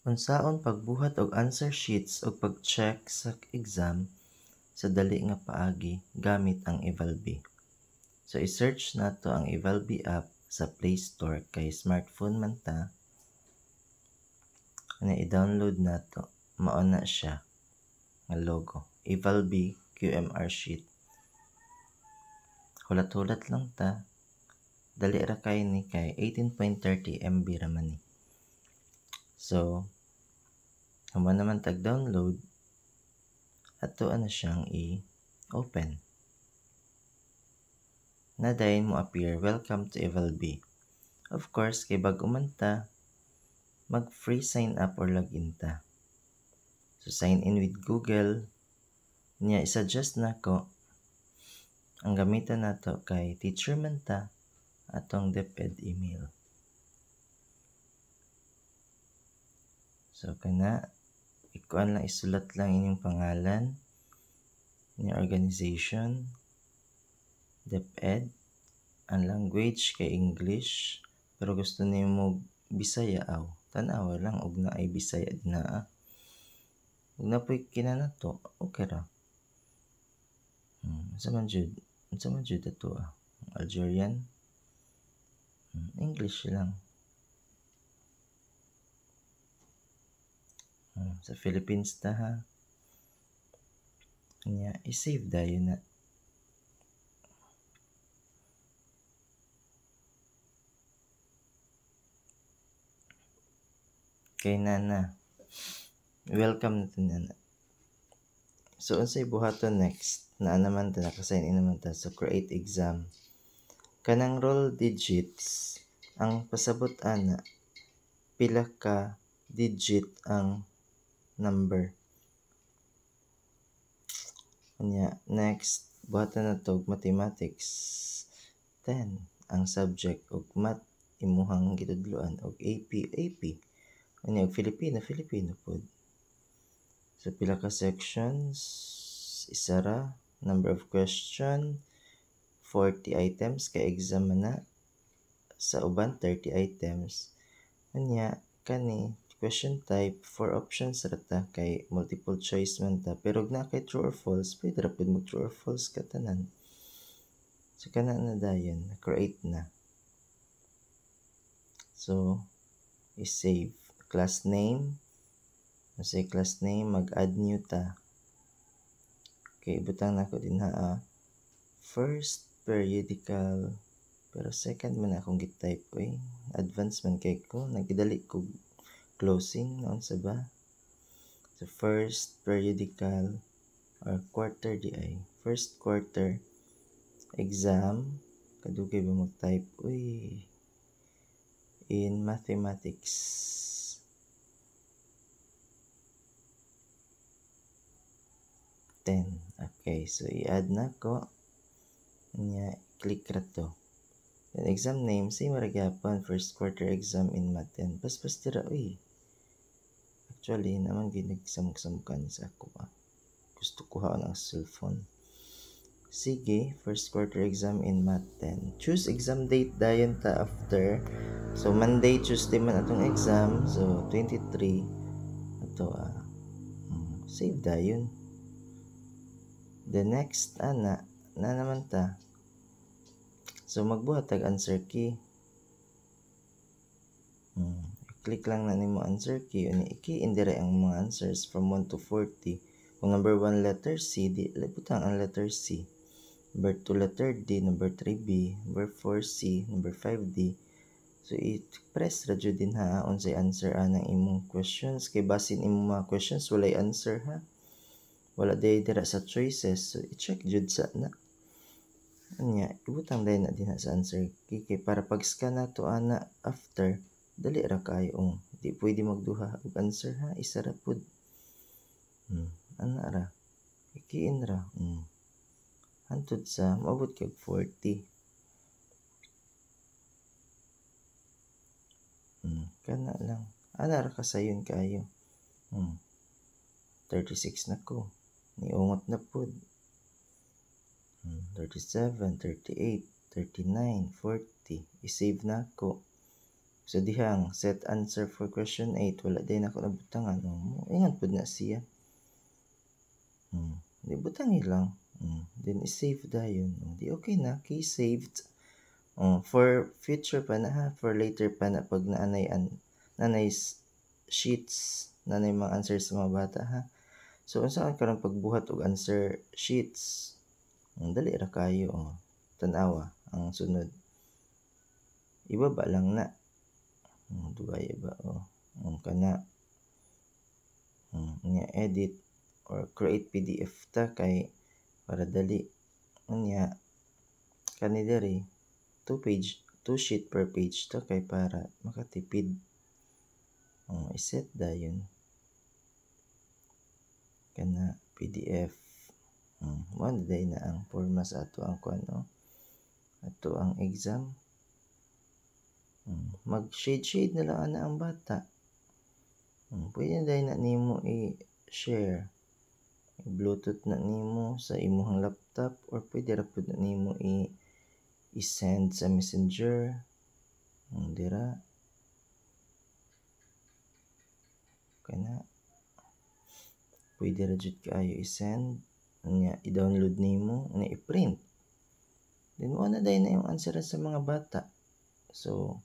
Unsaon pagbuhat og answer sheets o pag-check sa exam sa dali nga paagi gamit ang Evalbi. So i-search nato ang Evalbi app sa Play Store kay smartphone man ta. Ana i-download nato. Mao na siya nga logo. Evalbi QMR sheet. Hulat-hulat lang ta. Dali ra kay ni kay 18.30 MB ra man ni. So human naman tag-download, ato na siyang i-open. Na dayon mo appear, welcome to Evalbi. Of course, kay bag-o man ta, mag-free sign up or login ta. So sign in with Google. Niya i-suggest nako ang gamitan nato kay teacher man ta atong DepEd email. So kana ikuan lang, isulat lang inyong pangalan, inyong organization, DepEd, ang language kay English, pero gusto nimo Bisaya aw, tan-awa lang og naay Bisaya dinaa. Ug napoy kinanato, okay ra. Unsa man jud ato Algerian, English lang. Sa Philippines ta ha. Kanya i-save dayon na. Kay nana. Welcome na to nana. So unsay buhaton next? Naa naman ta, naka-sign in naman ta. So create exam. Kanang roll digits ang pasabot ana pila ka digit ang number. Kanya next buhatan na to mathematics 10 ang subject ug math imuhang gitudloan og AP. Kanya og Filipino pod. So pila ka sections? Isa ra. Number of question 40 items kay exam na. Sa uban 30 items. Kanya kani question type 4 options ra ta kay multiple choice man ta, pero na kay true or false pwede ra pud mo true or false ka tanan. So kana na dayon create na. So i-save class name. Say class name, mag-add new ta. Okay, butang nako dinha first periodical, pero second man akong gi-type advance man kay ko, nagidali ko closing noon sa ba. So first periodical or quarter di ay. First quarter exam, kadugay ba mag-type in mathematics. Okay, so i-add na ko. Nya, click ra to. Then exam name, same ra gyapon, first quarter exam in Math 10. Pas tira, actually, naman ginagsamok-samukan sa ako Gusto ko haon ang cellphone. Sige, first quarter exam in Math 10. Choose exam date dayon ta after. So Monday, Tuesday man atong exam. So 23 ato save dayon. The next na naman ta. So magbuhat tag answer key. Click lang na nimo answer key, uni i-key in dire ang mga answers from 1 to 40. Kung number 1 letter C, di butang ang letter C. Number 2 letter D, number 3 B, number 4 C, number 5 D. So i-press ra jud din ha unsay answer anang imong questions, kay basin imong mga questions walay answer ha. Wala day dira sa choices. So i-check jud sa na. Anya, ibutang day na din sa answer key, kay para pag-scan nato ana after dali ra kayo. Di pwede magduha og answer ha, isa ra pud. Ana ra. Ikiin ra. Hantod sa maabot kag 40. Kana lang. Ana ra kasayon kayo. 36 na ko. Niungot na pud. 37, 38, 39, 40. I-save na ko. So dihang set answer for question 8 wala din ako nabutangan. Ingan pud na siya. Di butangi lang. Then i-save dayon. Di okay na, key saved. For future pa na ha, for later pa na pag nanay sheets, nanay mga answers sa mga bata ha. So unsaan karon pagbuhat og answer sheets? Dali ra kayo. Tan-awa ang sunod. Ibaba lang na. Dugay ba kana nga edit or create PDF ta kay para dali unya kani diri 2 sheet per page ta kay para makatipid. Iset dayon kana PDF. Mao day na ang forma sa ato ang kuno ato ang exam. Mag-shade na lang ana ang bata. Pwede day na nimo i-share. I-Bluetooth na nimo sa imong laptop or pwede ra pud na nimo i-send sa Messenger. Dira. Kana. Pwede ra jud kaayo i-send. I-download nimo, i-print. Then mo na day na yung answer sa mga bata. So,